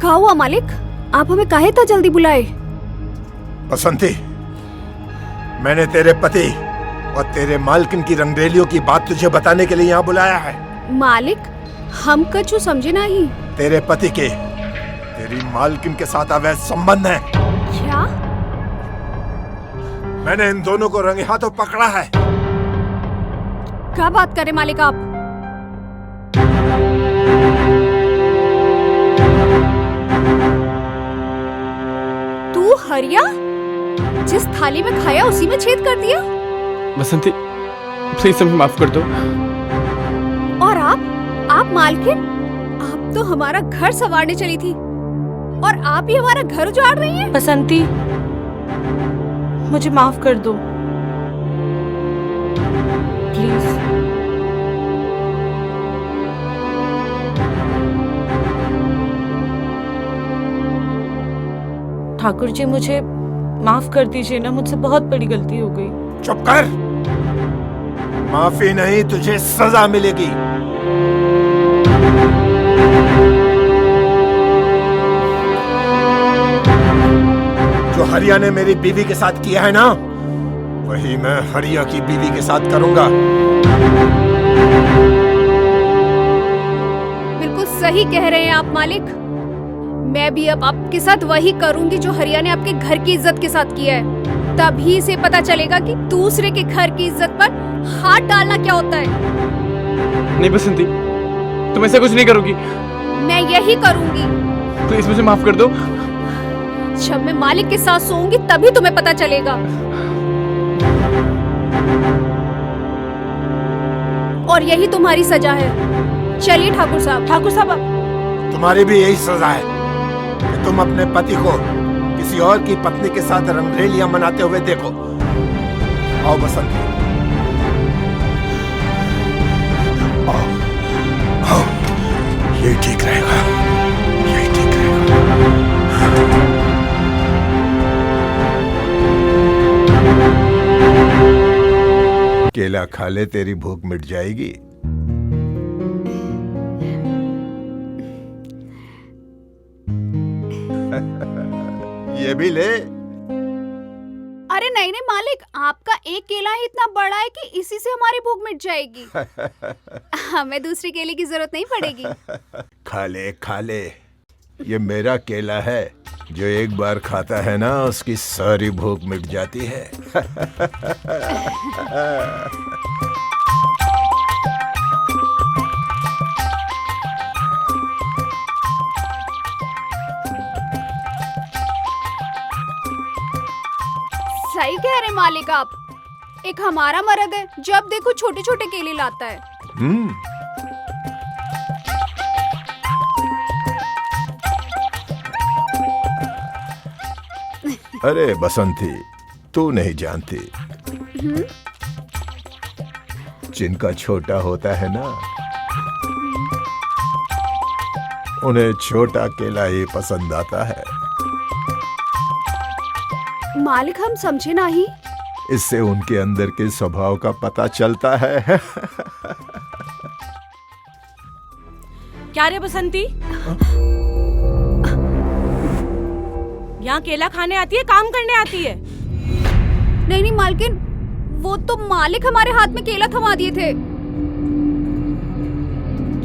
क्या हुआ मालिक? आप हमें काहे इतना जल्दी बुलाए? बसंती, मैंने तेरे पति और तेरे मालकिन की रंगरेलियों की बात तुझे बताने के लिए यहाँ बुलाया है। मालिक, हम कछु समझे नहीं। तेरे पति के तेरी मालकिन के साथ अवैध संबंध है। क्या? मैंने इन दोनों को रंगे हाथों पकड़ा है। क्या बात करें मालिक आप? तू हरिया, जिस थाली में खाया उसी में छेद कर दिया। बसंती, प्लीज हमें माफ कर दो। और आप मालकिन, आप तो हमारा घर संवारने चली थी और आप ही हमारा घर उजाड़ रही हैं। बसंती, मुझे माफ कर दो प्लीज। ठाकुर जी, मुझे माफ कर दीजिए ना, मुझसे बहुत बड़ी गलती हो गई। चुप कर। माफी नहीं, तुझे सजा मिलेगी। जो हरिया ने मेरी बीवी के साथ किया है ना, वही मैं हरिया की बीवी के साथ करूंगा। बिल्कुल सही कह रहे हैं आप मालिक। मैं भी अब आपके साथ वही करूंगी जो हरिया ने आपके घर की इज्जत के साथ किया है। तभी इसे पता चलेगा कि दूसरे के घर की इज्जत पर हाथ डालना क्या होता है। नहीं बसंती, तुम ऐसा कुछ नहीं करोगी। मैं यही करूंगी। प्लीज मुझे माफ कर दो। जब मैं मालिक के साथ सोऊंगी तभी तुम्हें पता चलेगा। और यही तुम्हारी सजा है। चलिए ठाकुर साहब। ठाकुर साहब, तुम्हारी भी यही सजा है कि तुम अपने पति को किसी और की पत्नी के साथ रंगरेलियां मनाते हुए देखो। आओ बसंती, आओ, आओ, यही ठीक रहेगा, यही ठीक रहेगा। केला खा ले, तेरी भूख मिट जाएगी। ये भी ले। अरे नहीं नहीं मालिक, आपका एक केला ही इतना बड़ा है कि इसी से हमारी भूख मिट जाएगी। हमें दूसरी केले की जरूरत नहीं पड़ेगी। खा ले, खा ले। ये मेरा केला है, जो एक बार खाता है ना उसकी सारी भूख मिट जाती है। सही कह रहे मालिक आप। एक हमारा मर्द है, जब देखो छोटे छोटे केले लाता है। अरे बसंती, तू नहीं जानती, जिनका छोटा होता है ना, उन्हें छोटा केला ही पसंद आता है। मालिक, हम समझे नहीं। इससे उनके अंदर के स्वभाव का पता चलता है। क्या रे बसंती, यहाँ केला खाने आती है, काम करने आती है? नहीं नहीं मालकिन, वो तो मालिक हमारे हाथ में केला थमा दिए थे।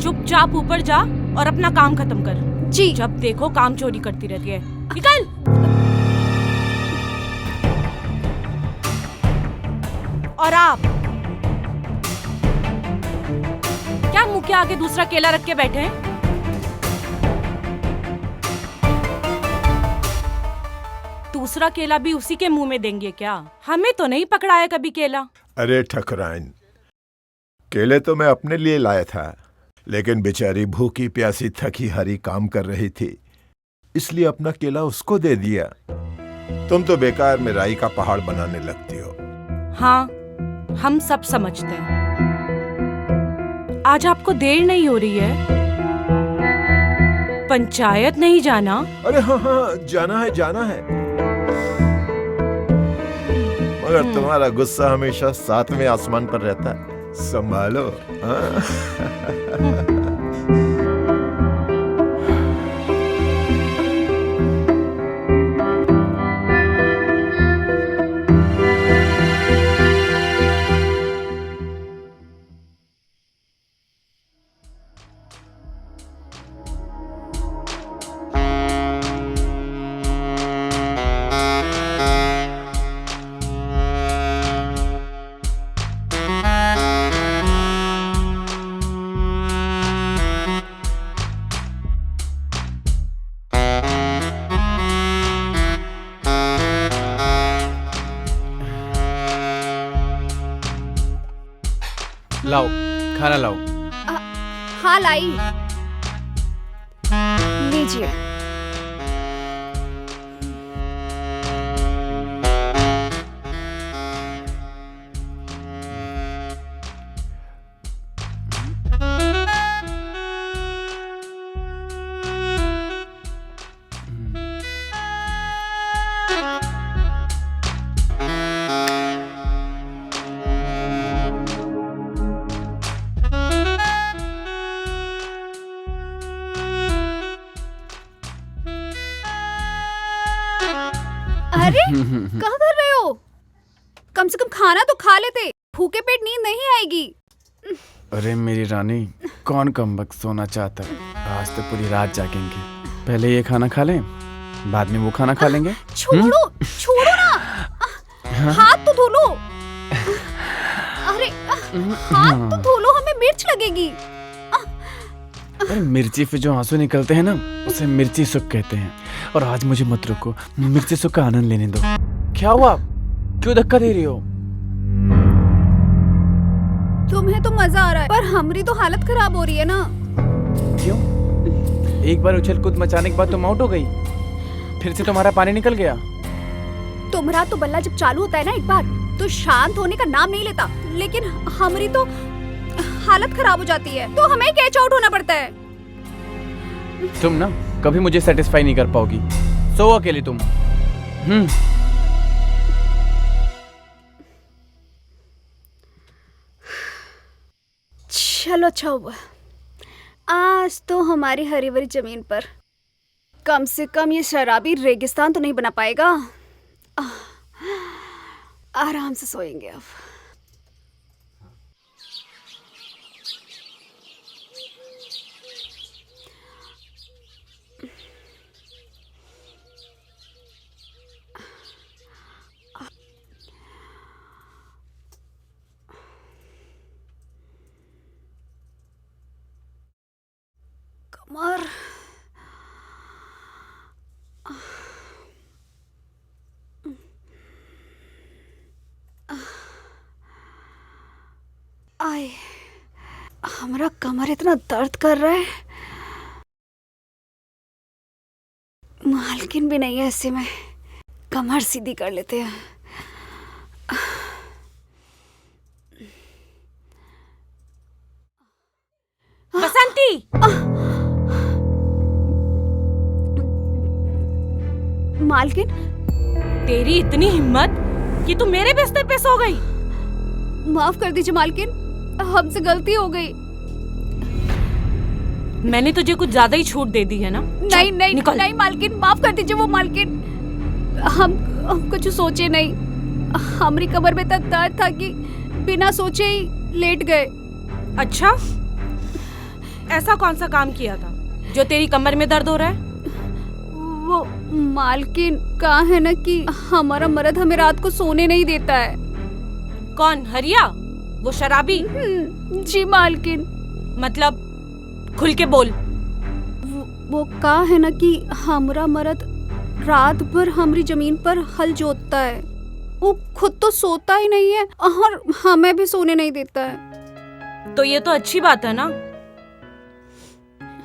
चुपचाप ऊपर जा और अपना काम खत्म कर। जी। जब देखो काम चोरी करती रहती है। निकल। और आप क्या मुंह के आगे दूसरा केला रख के बैठे हैं? दूसरा केला भी उसी के मुंह में देंगे क्या? हमें तो नहीं पकड़ाया कभी केला। अरे ठकराइन, केले तो मैं अपने लिए लाया था, लेकिन बेचारी भूखी प्यासी थकी हारी काम कर रही थी, इसलिए अपना केला उसको दे दिया। तुम तो बेकार में राई का पहाड़ बनाने लगती हो। हाँ, हम सब समझते हैं। आज आपको देर नहीं हो रही है? पंचायत नहीं जाना? अरे हाँ हाँ, जाना है, जाना है, मगर तुम्हारा गुस्सा हमेशा सातवें आसमान पर रहता है। संभालो। हाँ? लाओ, खाना लाओ। हाँ लाई। लीजिए। अरे क्या कर रहे हो? कम से कम खाना तो खा लेते, भूखे पेट नींद नहीं आएगी। अरे मेरी रानी, कौन कमबख्त सोना चाहता है? आज तो पूरी रात जागेंगे। पहले ये खाना खा लें, बाद में वो खाना खा लेंगे। छोड़ो छोड़ो ना, हाथ तो धो लो। अरे हाथ तो धो लो, हमें मिर्च लगेगी। अरे मिर्ची पे जो आंसू निकलते हैं ना, उसे मिर्ची सुख कहते हैं। और आज मुझे मत रोको, मिर्ची सुख का आनंद लेने दो। क्या हुआ? क्यों धक्का दे रही हो? तुम्हें तो मजा आ रहा है, पर हमारी तो हालत खराब हो रही है ना। क्यों? एक बार उछल कूद मचाने के बाद तुम आउट हो गई, फिर से तुम्हारा पानी निकल गया। तुम्हारा तो बल्ला जब चालू होता है ना एक बार, तो शांत होने का नाम नहीं लेता। लेकिन हमारी तो हालत खराब हो जाती है, तो हमें कैच आउट होना पड़ता है। तुम ना कभी मुझे सेटिस्फाई नहीं कर पाओगी। सो अकेले तुम। चलो अच्छा हुआ, आज तो हमारी हरी भरी जमीन पर कम से कम ये शराबी रेगिस्तान तो नहीं बना पाएगा। आराम से सोएंगे अब। कमर आए, हमारा कमर इतना दर्द कर रहा है। मालकिन भी नहीं है, ऐसे में कमर सीधी कर लेते हैं। बसंती, मालकिन, तेरी इतनी हिम्मत कि तू मेरे बिस्तर पे सो गई। माफ कर दीजिए मालकिन, हमसे गलती हो गई। मैंने तुझे कुछ ज्यादा ही छूट दे दी है ना। नहीं नहीं निकल। नहीं मालकिन, माफ कर दीजिए। वो मालकिन, हम कुछ सोचे नहीं। हमारी कमर में तक दर्द था कि बिना सोचे ही लेट गए। अच्छा, ऐसा कौन सा काम किया था जो तेरी कमर में दर्द हो रहा है? वो मालकिन, कहा है ना कि हमारा मर्द हमें रात को सोने नहीं देता है। कौन? हरिया, वो शराबी? जी मालकिन। मतलब खुल के बोल। वो कहा है ना कि हमारा मर्द रात भर हमारी जमीन पर हल जोतता है। वो खुद तो सोता ही नहीं है और हमें भी सोने नहीं देता है। तो ये तो अच्छी बात है ना।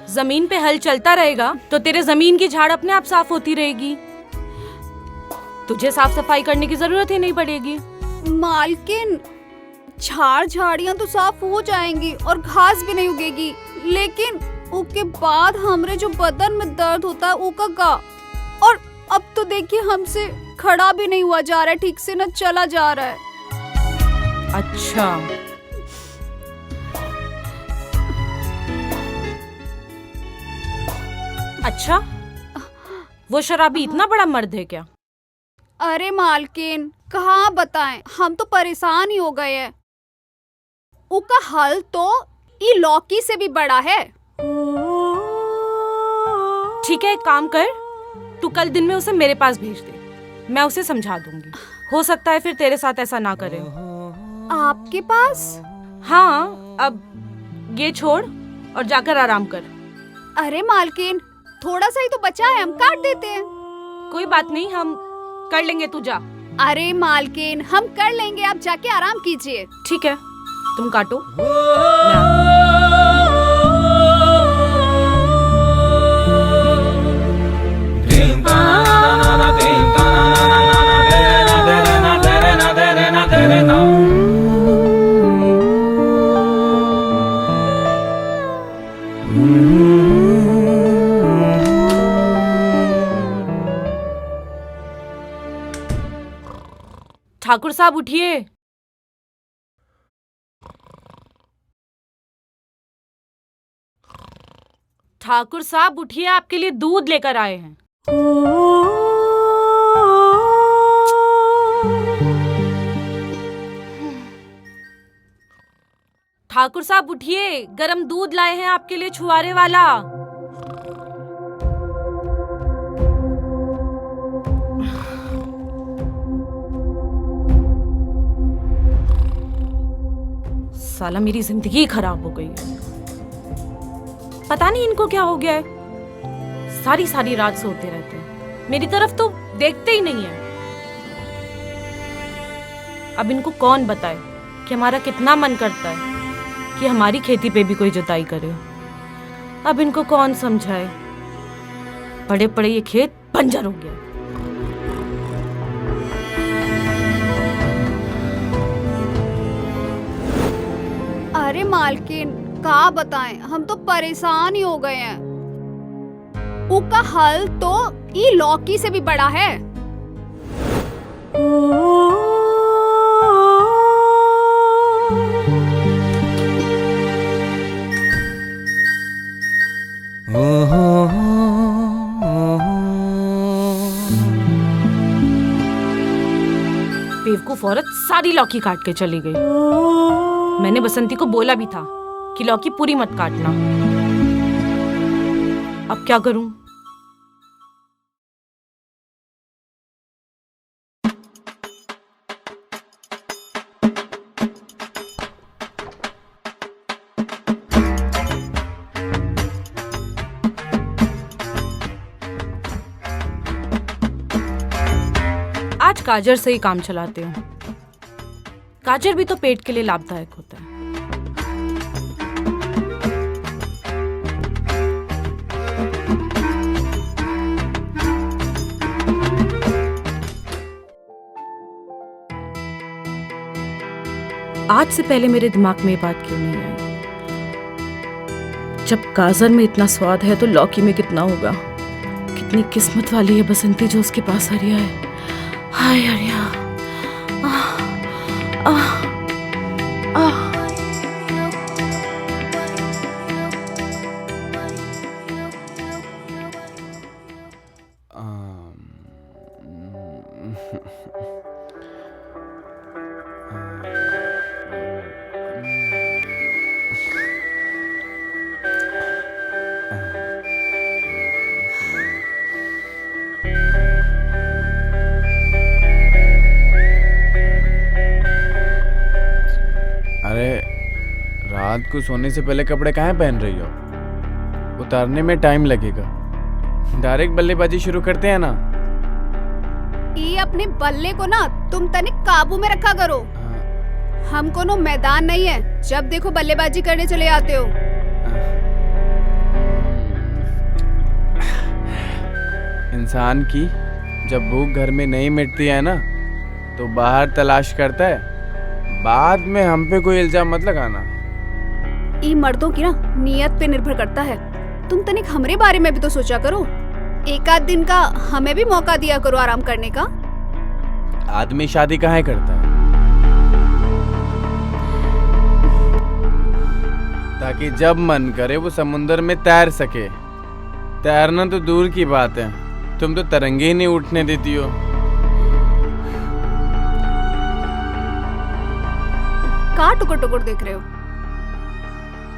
जमीन पे हल चलता रहेगा तो तेरे जमीन की झाड़ अपने आप साफ होती रहेगी। तुझे साफ सफाई करने की जरूरत ही नहीं पड़ेगी। मालकिन, झाड़ियां तो साफ हो जाएंगी और घास भी नहीं उगेगी, लेकिन उसके बाद हमारे जो बदन में दर्द होता है वो का। और अब तो देखिए, हमसे खड़ा भी नहीं हुआ जा रहा है ठीक से, ना चला जा रहा है। अच्छा, अच्छा, वो शराबी इतना बड़ा मर्द है क्या? अरे मालकिन, कहाँ बताएं, हम तो परेशान ही हो गए हैं। उसका हल तो ये लौकी से भी बड़ा है। ठीक है, एक काम कर, तू कल दिन में उसे मेरे पास भेज दे, मैं उसे समझा दूंगी। हो सकता है फिर तेरे साथ ऐसा ना करे। आपके पास? हाँ, अब ये छोड़ और जाकर आराम कर। अरे मालकिन, थोड़ा सा ही तो बचा है, हम काट देते हैं। कोई बात नहीं, हम कर लेंगे, तू जा। अरे मालकिन, हम कर लेंगे, आप जाके आराम कीजिए। ठीक है। तुम काटो, मैं आती हूँ। ठाकुर साहब उठिए। ठाकुर साहब उठिए, आपके लिए दूध लेकर आए हैं। ठाकुर साहब उठिए, गरम दूध लाए हैं आपके लिए, छुआरे वाला। साला मेरी जिंदगी खराब हो गई है। पता नहीं इनको क्या हो गया है, सारी सारी रात सोते रहते हैं, मेरी तरफ तो देखते ही नहीं है। अब इनको कौन बताए कि हमारा कितना मन करता है कि हमारी खेती पे भी कोई जुताई करे। अब इनको कौन समझाए, पड़े पड़े ये खेत बंजर हो गया। अरे मालकिन, का बताएं, हम तो परेशान ही हो गए हैं। उसका हल तो ये लौकी से भी बड़ा है। बेवकूफ औरत सारी लौकी काट के चली गई। मैंने बसंती को बोला भी था कि लौकी पूरी मत काटना। अब क्या करूं? आज गाजर से ही काम चलाते हूँ। गाजर भी तो पेट के लिए लाभदायक होता है। आज से पहले मेरे दिमाग में ये बात क्यों नहीं आई? जब गाजर में इतना स्वाद है तो लौकी में कितना होगा। कितनी किस्मत वाली है बसंती जो उसके पास हरिया है। हाय हरिया। अरे रात को सोने से पहले कपड़े कहाँ पहन रही हो? उतारने में टाइम लगेगा। डायरेक्ट बल्लेबाजी शुरू करते हैं ना। ये अपने बल्ले को ना तुम तनिक काबू में रखा करो। हम कोनो मैदान नहीं है, जब देखो बल्लेबाजी करने चले आते हो। इंसान की जब भूख घर में नहीं मिटती है ना तो बाहर तलाश करता है। बाद में हम पे कोई इल्जाम मत लगाना। ये मर्दों की ना नियत पे निर्भर करता है। तुम तनिक हमरे बारे में भी तो सोचा करो। एक आध दिन का हमें भी मौका दिया करो आराम करने का। आदमी शादी कहाँ करता है? ताकि जब मन करे वो समुंदर में तैर सके। तैरना तो दूर की बात है, तुम तो तरंगे ही नहीं उठने देती हो। का टुकुर टुकुर देख रहे हो?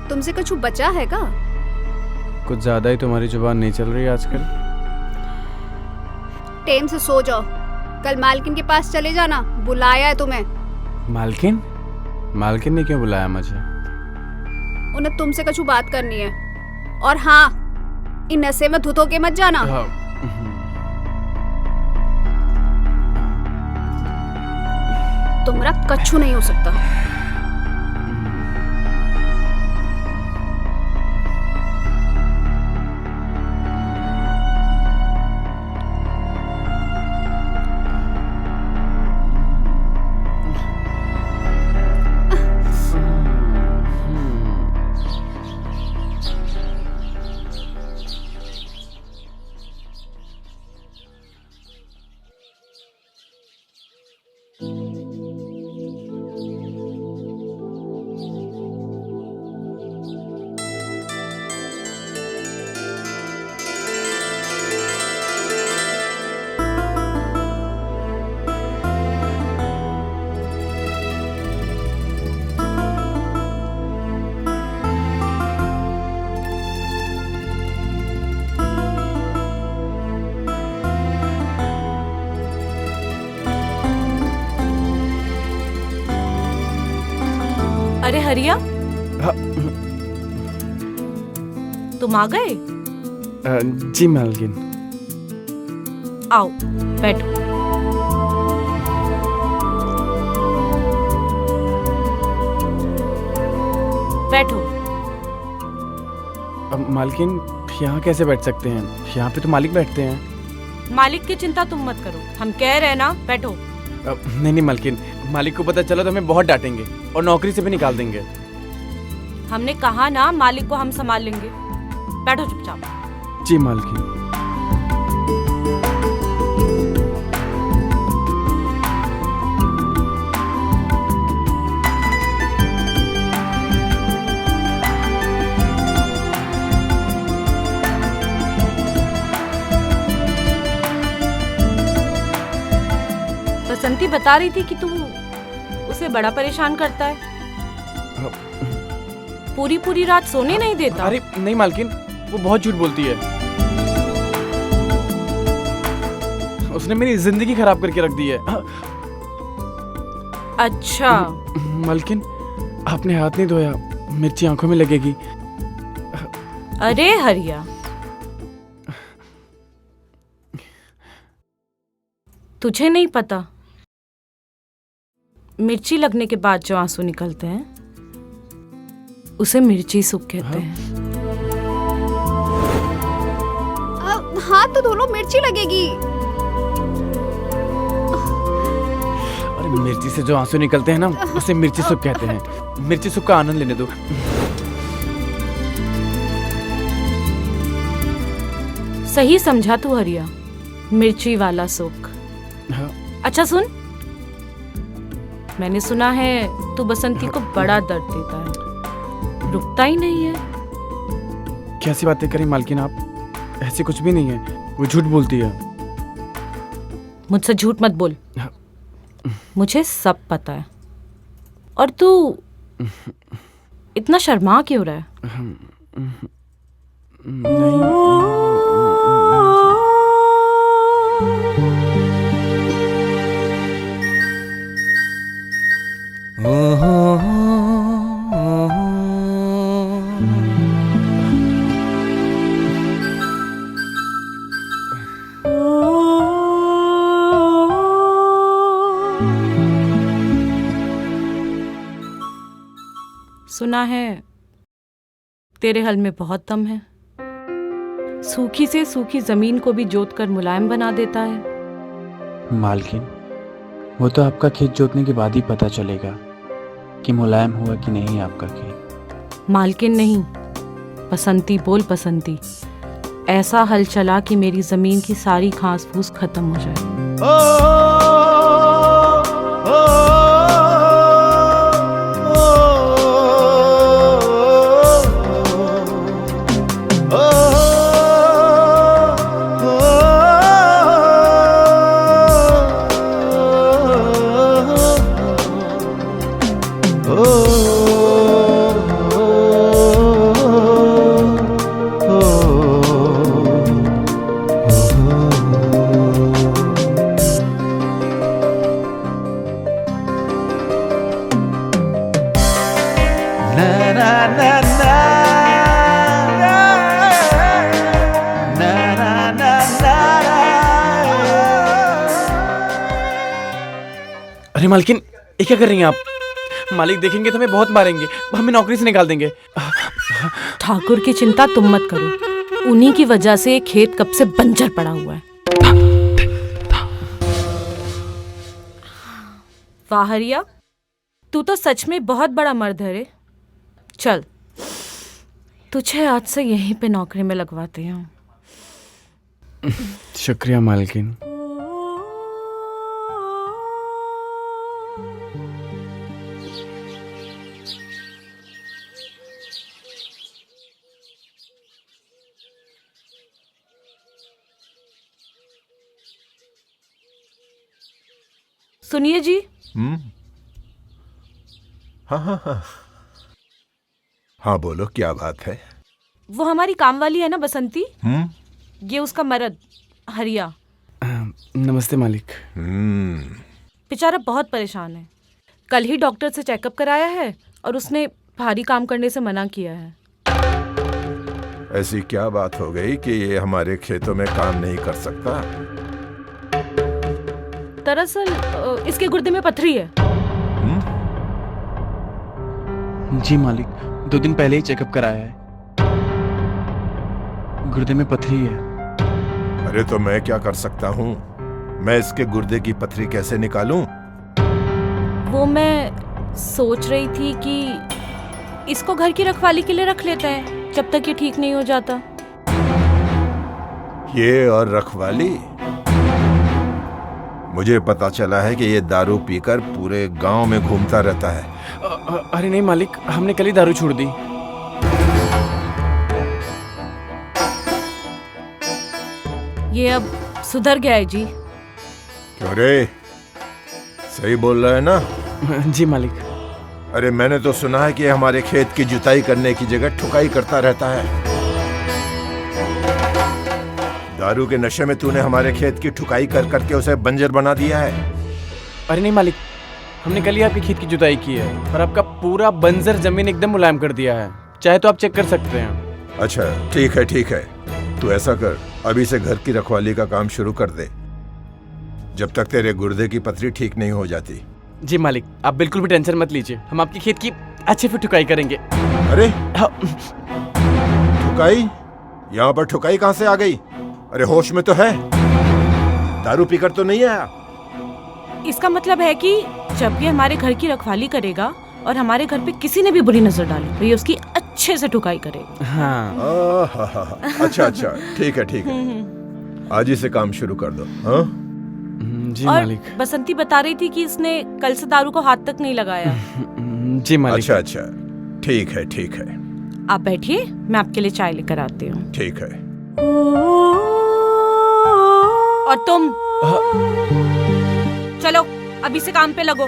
तुमसे कुछ बचा है का? कुछ ज्यादा ही तुम्हारी जुबान नहीं चल रही आजकल। टाइम से सो जाओ। कल मालकिन के पास चले जाना, बुलाया है तुम्हें। मालकिन? मालकिन ने क्यों बुलाया मुझे? उन्हें तुमसे कुछ बात करनी है। और हाँ, इन नशे में धुत होके मत जाना। तुम्हारा कच्छू नहीं हो सकता। अरे हरिया, हाँ, तुम आ गए? जी मालकिन। आओ बैठो। बैठो। मालकिन यहाँ कैसे बैठ सकते हैं? यहाँ पे तो मालिक बैठते हैं। मालिक की चिंता तुम मत करो, हम कह रहे हैं ना, बैठो। नहीं मालकिन, मालिक को पता चला तो हमें बहुत डांटेंगे और नौकरी से भी निकाल देंगे। हमने कहा ना, मालिक को हम संभाल लेंगे। बैठो चुपचाप। जी मालकिन। बसंती बता रही थी कि तू उसे बड़ा परेशान करता है, पूरी पूरी रात सोने नहीं देता। अरे नहीं मालकिन, वो बहुत झूठ बोलती है। उसने मेरी जिंदगी खराब करके रख दी है। अच्छा मालकिन, आपने हाथ नहीं धोया, मिर्ची आंखों में लगेगी। अरे हरिया, तुझे नहीं पता, मिर्ची लगने के बाद जो आंसू निकलते हैं उसे मिर्ची सुख कहते हैं। हाथ तो धो लो, मिर्ची लगेगी। अरे मिर्ची से जो आंसू निकलते हैं ना, उसे मिर्ची सुख कहते हैं। मिर्ची सुख का आनंद लेने दो। सही समझा तू हरिया, मिर्ची वाला सुख। हाँ। अच्छा सुन, मैंने सुना है तू बसंती को बड़ा दर्द देता है, रुकता ही नहीं है। कैसी बातें करें मालकिन आप? ऐसी कुछ भी नहीं है, वो झूठ बोलती है। मुझसे झूठ मत बोल, हाँ। मुझे सब पता है। और तू इतना शर्मा क्यों रहा है? सुना है तेरे हल में बहुत दम है, सूखी से सूखी जमीन को भी जोत कर मुलायम बना देता है। मालकिन, वो तो आपका खेत जोतने के बाद ही पता चलेगा कि मुलायम हुआ कि नहीं आपका खेत। मालकिन नहीं, बसंती बोल बसंती। ऐसा हल चला कि मेरी जमीन की सारी घास फूस खत्म हो जाए। अरे मालकिन, ये क्या कर रही हैं आप? मालिक देखेंगे तो हमें बहुत मारेंगे, हमें नौकरी से निकाल देंगे। ठाकुर की चिंता तुम मत करो, उन्हीं की वजह से ये खेत कब से बंजर पड़ा हुआ है। वाह हरिया, तू तो सच में बहुत बड़ा मर्द है रे। चल, तुझे आज से यहीं पे नौकरी में लगवाते हैं। शुक्रिया मालकिन। सुनिए जी। हाँ हाँ हाँ हाँ, बोलो क्या बात है? वो हमारी काम वाली है ना बसंती, ये उसका मर्द हरिया। नमस्ते मालिक। बेचारा बहुत परेशान है, कल ही डॉक्टर से चेकअप कराया है और उसने भारी काम करने से मना किया है। ऐसी क्या बात हो गई कि ये हमारे खेतों में काम नहीं कर सकता? दरअसल इसके गुर्दे में पथरी है। जी मालिक, 2 दिन पहले ही चेकअप कराया है। गुर्दे में पथरी है। अरे तो मैं क्या कर सकता हूँ? मैं इसके गुर्दे की पथरी कैसे निकालूं? वो मैं सोच रही थी कि इसको घर की रखवाली के लिए रख लेते हैं जब तक ये ठीक नहीं हो जाता। ये और रखवाली? मुझे पता चला है कि ये दारू पीकर पूरे गांव में घूमता रहता है। अरे नहीं मालिक, हमने कल ही दारू छोड़ दी। ये अब सुधर गया है जी। क्यों रे, सही बोल रहा है ना? जी मालिक। अरे मैंने तो सुना है कि ये हमारे खेत की जुताई करने की जगह ठुकाई करता रहता है। दारू के नशे में तूने हमारे खेत की ठुकाई कर करके उसे बंजर बना दिया है। अरे नहीं मालिक, हमने कल ही आपके खेत की जुताई की है और आपका पूरा बंजर जमीन एकदम मुलायम कर दिया है। चाहे तो आप चेक कर सकते हैं। अच्छा ठीक है ठीक है, तू ऐसा कर, अभी से घर की रखवाली का काम शुरू कर दे जब तक तेरे गुर्दे की पथरी ठीक नहीं हो जाती। जी मालिक, आप बिल्कुल भी टेंशन मत लीजिए, हम आपकी खेत की अच्छे से ठुकाई करेंगे। अरे ठुकाई? यहाँ पर ठुकाई कहाँ से आ गई? अरे होश में तो है, दारू पीकर तो नहीं आया। इसका मतलब है कि जब ये हमारे घर की रखवाली करेगा और हमारे घर पे किसी ने भी बुरी नजर डाली तो ये उसकी अच्छे से ठुकाई करेगा। हाँ। अच्छा अच्छा, ठीक है ठीक है, आज ही से काम शुरू कर दो। हाँ जी और मालिक। बसंती बता रही थी कि इसने कल से दारू को हाथ तक नहीं लगाया। जी मालिक। अच्छा अच्छा, ठीक है ठीक है। आप बैठिए, मैं आपके लिए चाय लेकर आती हूँ। ठीक है। और तुम चलो अभी से काम पे लगो।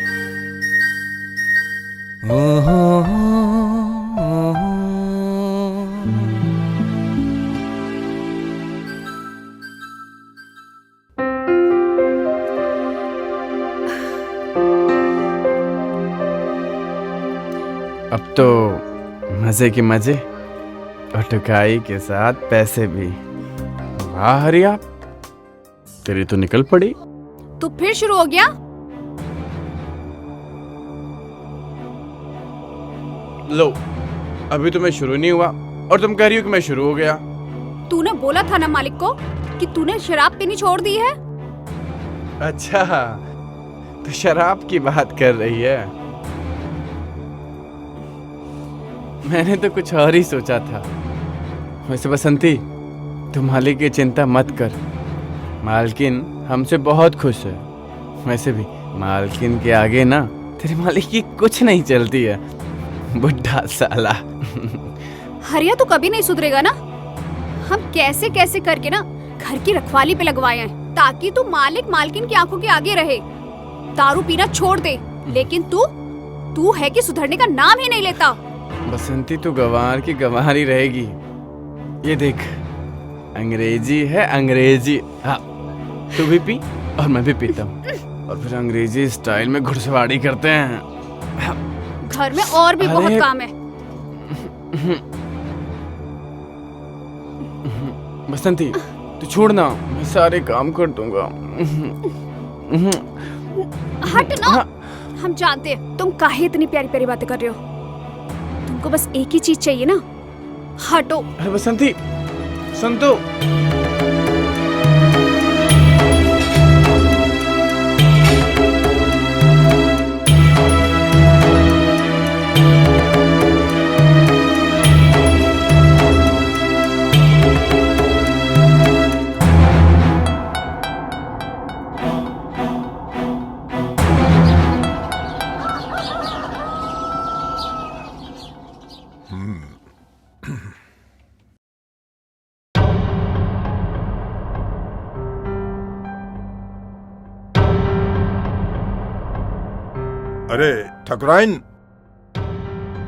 अब तो मजे के मजे और ठुकाई के साथ पैसे भी। वाह हरिया, तेरी तो निकल पड़ी। तो फिर शुरू हो गया? लो, अभी तो मैं शुरू नहीं हुआ और तुम कह रही हो कि मैं शुरू हो गया। तूने बोला था ना मालिक को कि तूने शराब पीनी छोड़ दी है। अच्छा, तो शराब की बात कर रही है। मैंने तो कुछ और ही सोचा था। वैसे बसंती, तुम मालिक की चिंता मत कर, मालकिन हमसे बहुत खुश है। वैसे भी मालकिन के आगे ना तेरे मालिक की कुछ नहीं चलती है, बुढ़ा साला। हरिया तो कभी नहीं सुधरेगा ना। हम कैसे कैसे करके ना घर की रखवाली पे लगवाए हैं ताकि तू मालिक मालकिन की आंखों के आगे रहे, दारू पीना छोड़ दे। लेकिन तू है कि सुधरने का नाम ही नहीं लेता। बसंती, तू गंवार की गंवार ही रहेगी। ये देख, अंग्रेजी है अंग्रेजी। हाँ, तू भी पी और मैं भी पीता हूँ और फिर अंग्रेजी स्टाइल में घुड़सवारी करते हैं। घर में और भी बहुत काम है। बसंती, तू छोड़ ना, मैं सारे काम कर दूंगा। हट ना। हम जानते हैं तुम काहे इतनी प्यारी प्यारी बातें कर रहे हो। तुमको बस एक ही चीज चाहिए ना, हटो। अरे बसंती, संतो। अरे ठकुराइन,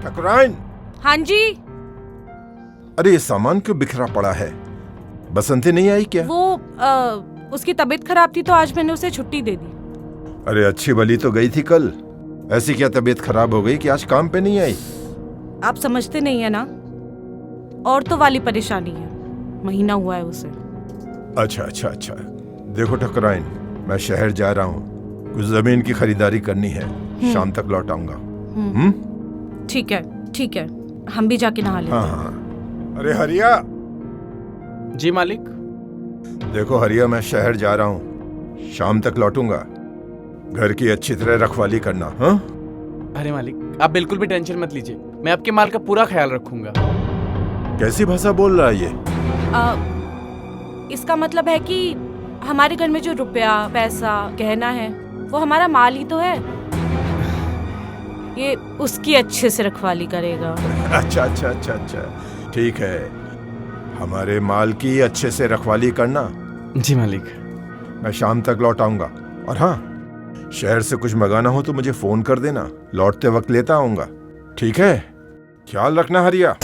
ठकुराइन। हाँ जी। अरे ये सामान क्यों बिखरा पड़ा है? बसंती नहीं आई क्या? वो उसकी तबीयत खराब थी तो आज मैंने उसे छुट्टी दे दी। अरे अच्छी भली तो गई थी कल, ऐसी क्या तबीयत खराब हो गई कि आज काम पे नहीं आई? आप समझते नहीं है ना, औरतों वाली परेशानी है, महीना हुआ है उसे। अच्छा अच्छा अच्छा। देखो ठकुराइन, मैं शहर जा रहा हूँ, कुछ जमीन की खरीदारी करनी है, शाम तक लौट आऊंगा। ठीक है ठीक है, हम भी जाके नहा लेते हाँ हैं। हाँ। अरे हरिया, जी मालिक। देखो हरिया, मैं शहर जा रहा हूँ, शाम तक लौटूंगा। घर की अच्छी तरह रखवाली करना। हाँ? अरे मालिक, आप बिल्कुल भी टेंशन मत लीजिए, मैं आपके माल का पूरा ख्याल रखूंगा। कैसी भाषा बोल रहा है ये? इसका मतलब है कि हमारे घर में जो रुपया पैसा गहना है वो हमारा माल ही तो है, ये उसकी अच्छे से रखवाली करेगा। अच्छा अच्छा अच्छा अच्छा, ठीक है। हमारे माल की अच्छे से रखवाली करना। जी मालिक। मैं शाम तक लौट आऊंगा। और हाँ, शहर से कुछ मंगाना हो तो मुझे फोन कर देना, लौटते वक्त लेता आऊंगा। ठीक है? ख्याल रखना हरिया।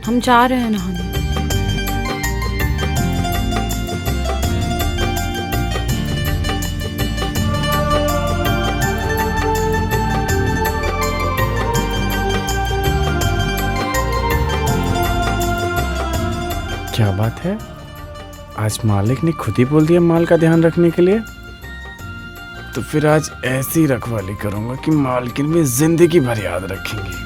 हम जा रहे हैं नहाने। क्या बात है, आज मालिक ने खुद ही बोल दिया माल का ध्यान रखने के लिए। तो फिर आज ऐसी रखवाली करूंगा कि मालकिन में जिंदगी भर याद रखेंगी।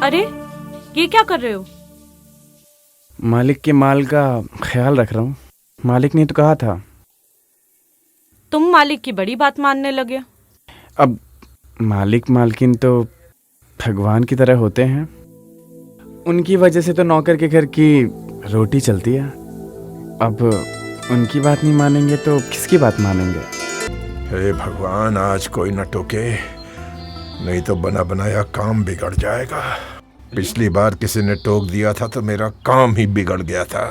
अरे ये क्या कर रहे हो? मालिक के माल का ख्याल रख रहा हूँ, मालिक ने तो कहा था। तुम मालिक की बड़ी बात मानने लगे। अब मालिक मालकिन तो भगवान की तरह होते हैं, उनकी वजह से तो नौकर के घर की रोटी चलती है। अब उनकी बात नहीं मानेंगे तो किसकी बात मानेंगे? हे भगवान, आज कोई न टोके, नहीं तो बना बनाया काम बिगड़ जाएगा। पिछली बार किसी ने टोक दिया था तो मेरा काम ही बिगड़ गया था।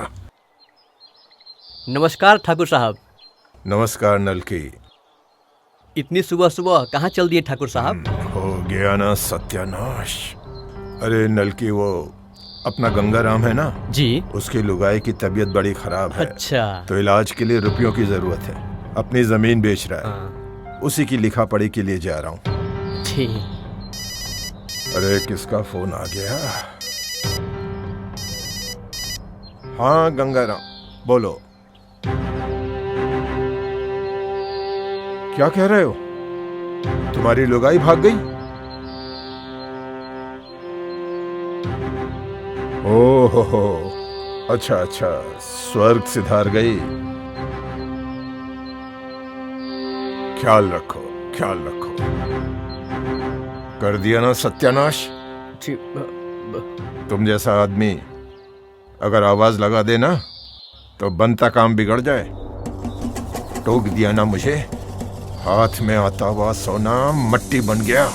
नमस्कार ठाकुर साहब। नमस्कार नलकी। इतनी सुबह सुबह कहाँ चल दिए ठाकुर साहब? हो गया ना सत्यानाश। अरे नलकी, वो अपना गंगाराम है ना जी। उसकी लुगाई की तबीयत बड़ी खराब है। अच्छा। तो इलाज के लिए रुपयों की जरूरत है। अपनी जमीन बेच रहा है। हाँ। उसी की लिखा पढ़ी के लिए जा रहा हूँ। ठीक। अरे किसका फोन आ गया? हाँ गंगाराम, बोलो। क्या कह रहे हो? तुम्हारी लुगाई भाग गई? ओहो, अच्छा अच्छा, स्वर्ग सिधार गई। ख्याल रखो, ख्याल रखो। कर दिया ना सत्यानाश। तुम जैसा आदमी अगर आवाज लगा दे ना तो बनता काम बिगड़ जाए। टोक दिया ना मुझे, हाथ में आता हुआ सोना मट्टी बन गया।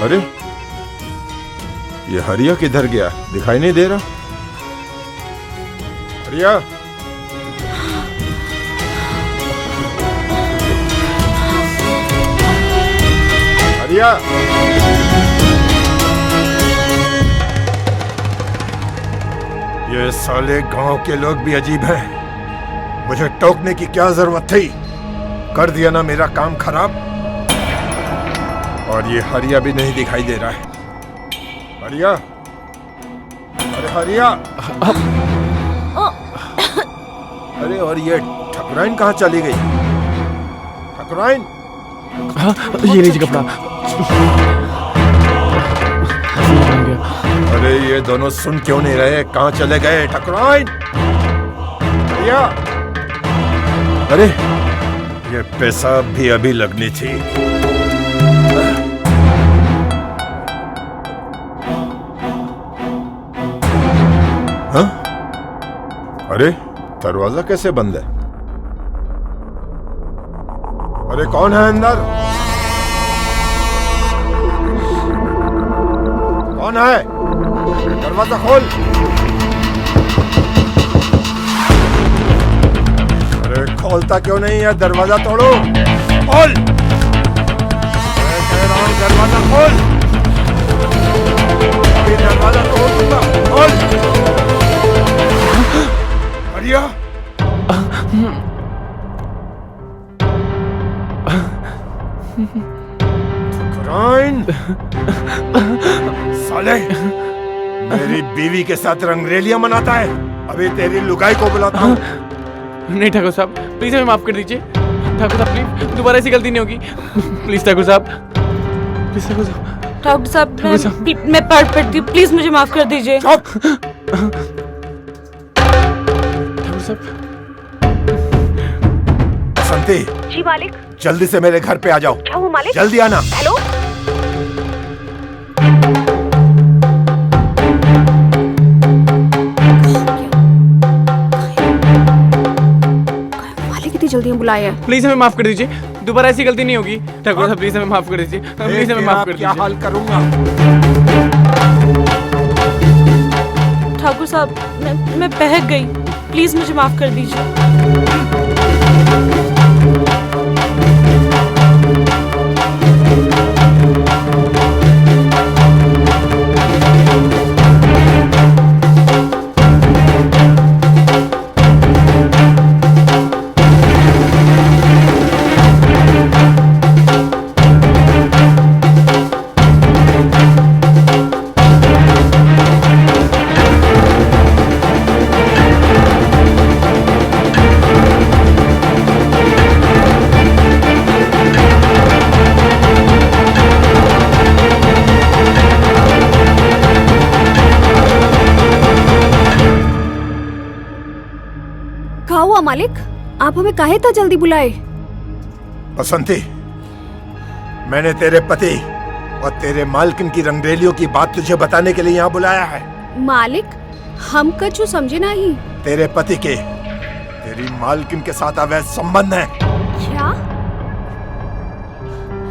अरे ये हरिया किधर गया? दिखाई नहीं दे रहा। हरिया, हरिया, ये साले गांव के लोग भी अजीब हैं। मुझे टोकने की क्या जरूरत थी? कर दिया ना मेरा काम खराब। और ये हरिया भी नहीं दिखाई दे रहा है। हरिया, अरे हरिया, अरे और ये ठकुराइन कहाँ चली गई? ठकुराइन, हाँ, ये लीजिए कपड़ा। अरे ये दोनों सुन क्यों नहीं रहे? कहाँ चले गए? ठकुराइन, हरिया, अरे ये पेशाब भी अभी लगनी थी। हाँ? अरे दरवाजा कैसे बंद है? अरे कौन है अंदर? कौन है? दरवाजा खोल। अरे खोलता क्यों नहीं है? दरवाजा तोड़ो। खोल, मैं कह रहा हूं दरवाजा खोल। अभी दरवाजा तोड़ दूंगा। खोल। हरिया, ठकुराइन, साले मेरी बीवी के साथ रंगरेलियां मनाता है। अभी तेरी लुगाई को बुलाता हूँ। नहीं ठाकुर साहब, प्लीज हमें माफ कर दीजिए। ठाकुर साहब प्लीज, दोबारा ऐसी गलती नहीं होगी। प्लीज ठाकुर साहब, प्लीज ठाकुर साहब। ठाकुर साहब, मैं पैर पड़ती हूँ, प्लीज मुझे माफ कर दीजिए। चुप। ठाकुर साहब। बसंती, जी मालिक। जल्दी से मेरे घर पे आ जाओ। क्या हुआ मालिक? जल्दी आना। हेलो, मालिक इतनी जल्दी बुलाया है। प्लीज हमें माफ कर दीजिए, दोबारा ऐसी गलती नहीं होगी। ठाकुर साहब प्लीज हमें माफ कर दीजिए, प्लीज हमें माफ कर क्या दीजिए। हाल करूंगा? ठाकुर साहब, मैं बहक गई, प्लीज मुझे माफ कर दीजिए। क्या हुआ मालिक? आप हमें काहे इतना जल्दी बुलाए? बसंती, मैंने तेरे पति और तेरे मालकिन की रंगरेलियों की बात तुझे बताने के लिए यहाँ बुलाया है। मालिक, हम कछु समझे नहीं। तेरे पति के तेरी मालकिन के साथ अवैध संबंध है। क्या?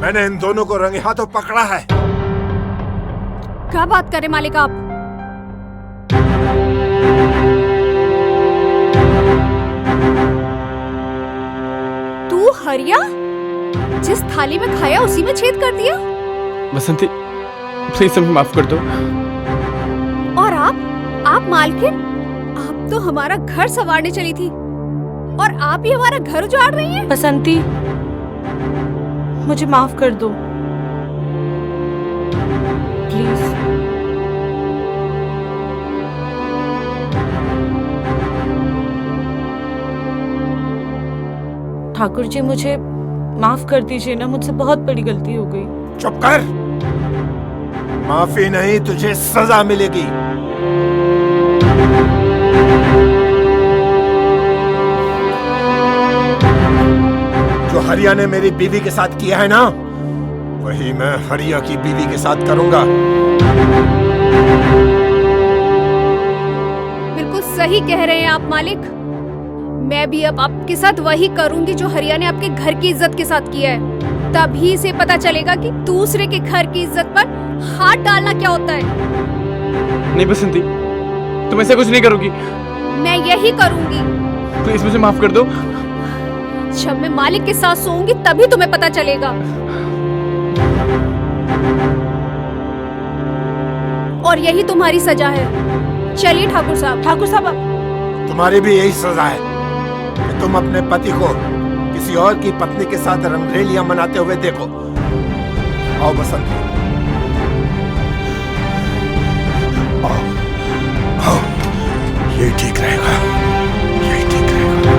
मैंने इन दोनों को रंगे हाथों पकड़ा है। क्या बात करें मालिक आप? तू हरिया, जिस थाली में खाया उसी में छेद कर दिया। बसंती प्लीज हमें माफ कर दो। और आप मालकिन, आप तो हमारा घर संवारने चली थी और आप ही हमारा घर उजाड़ रही हैं। बसंती, मुझे माफ कर दो प्लीज। ठाकुर जी, मुझे माफ कर दीजिए ना, मुझसे बहुत बड़ी गलती हो गई। चुप कर। माफी नहीं, तुझे सजा मिलेगी। जो हरिया ने मेरी बीवी के साथ किया है ना, वही मैं हरिया की बीवी के साथ करूंगा। बिल्कुल सही कह रहे हैं आप मालिक। मैं भी अब आपके साथ वही करूंगी जो हरिया ने आपके घर की इज्जत के साथ किया है। तभी से पता चलेगा कि दूसरे के घर की इज्जत पर हाथ डालना क्या होता है। नहीं बसंती, तुम ऐसा कुछ नहीं करोगी। मैं यही करूंगी। प्लीज मुझे माफ कर दो। जब मैं मालिक के साथ सोऊंगी तभी तुम्हें पता चलेगा। और यही तुम्हारी सजा है। चलिए ठाकुर साहब। ठाकुर साहब, तुम्हारी भी यही सजा है कि तुम अपने पति को किसी और की पत्नी के साथ रंगरेलियां मनाते हुए देखो। आओ बसंती, आओ, आओ, ये ठीक रहेगा, यही ठीक रहेगा।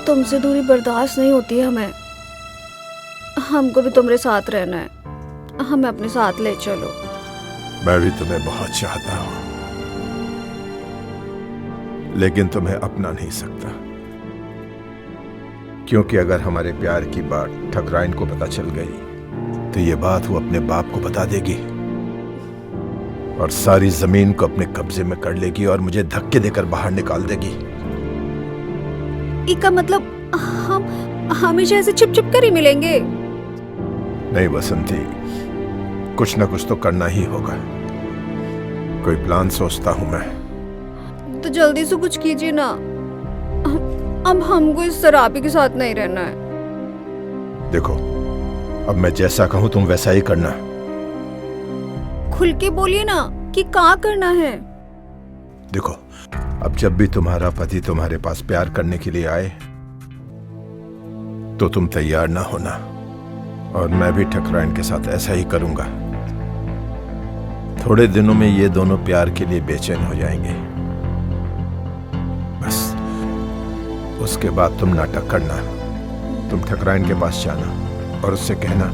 तुमसे दूरी बर्दाश्त नहीं होती है हमें। हमको भी तुम्हारे साथ रहना है, हमें अपने साथ ले चलो। मैं भी तुम्हें बहुत चाहता हूं, लेकिन तुम्हें अपना नहीं सकता, क्योंकि अगर हमारे प्यार की बात ठकराइन को पता चल गई तो ये बात वो अपने बाप को बता देगी और सारी जमीन को अपने कब्जे में कर लेगी और मुझे धक्के देकर बाहर निकाल देगी। इसका मतलब हम हमेशा ऐसे छिप छिप कर ही मिलेंगे? नहीं बसंती, कुछ ना कुछ तो करना ही होगा। कोई प्लान सोचता हूं मैं। तो जल्दी से कुछ कीजिए ना। अब हमको इस शराबी के साथ नहीं रहना है। देखो, अब मैं जैसा कहूं तुम वैसा ही करना। खुल के बोलिए ना कि क्या करना है। देखो, अब जब भी तुम्हारा पति तुम्हारे पास प्यार करने के लिए आए तो तुम तैयार ना होना, और मैं भी ठकराइन के साथ ऐसा ही करूंगा। थोड़े दिनों में ये दोनों प्यार के लिए बेचैन हो जाएंगे। बस उसके बाद तुम नाटक करना। तुम ठकराइन के पास जाना और उससे कहना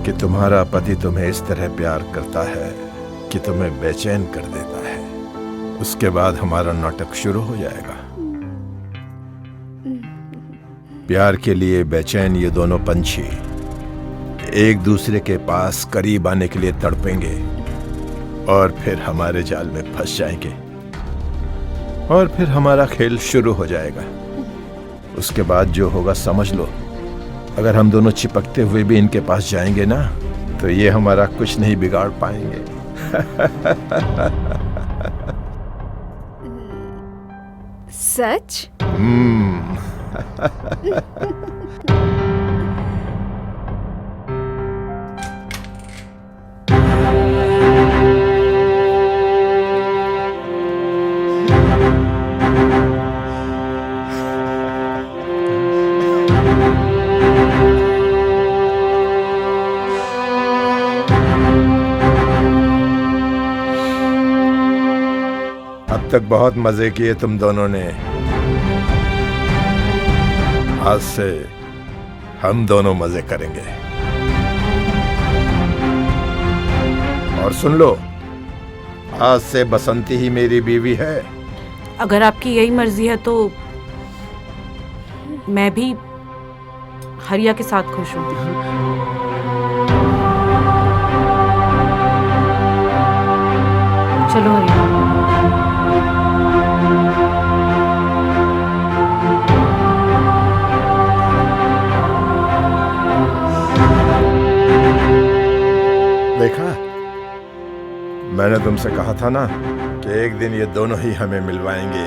कि तुम्हारा पति तुम्हें इस तरह प्यार करता है कि तुम्हें बेचैन कर देता है। उसके बाद हमारा नाटक शुरू हो जाएगा। प्यार के लिए बेचैन ये दोनों पंछी एक दूसरे के पास करीब आने के लिए तड़पेंगे और फिर हमारे जाल में फंस जाएंगे और फिर हमारा खेल शुरू हो जाएगा। उसके बाद जो होगा समझ लो। अगर हम दोनों चिपकते हुए भी इनके पास जाएंगे ना तो ये हमारा कुछ नहीं बिगाड़ पाएंगे। सच? अब तक बहुत मजे किए तुम दोनों ने। आज से हम दोनों मजे करेंगे। और सुन लो, आज से बसंती ही मेरी बीवी है। अगर आपकी यही मर्जी है तो मैं भी हरिया के साथ खुश हूँ। चलो हरिया। देखा, मैंने तुमसे कहा था ना कि एक दिन ये दोनों ही हमें मिलवाएंगे।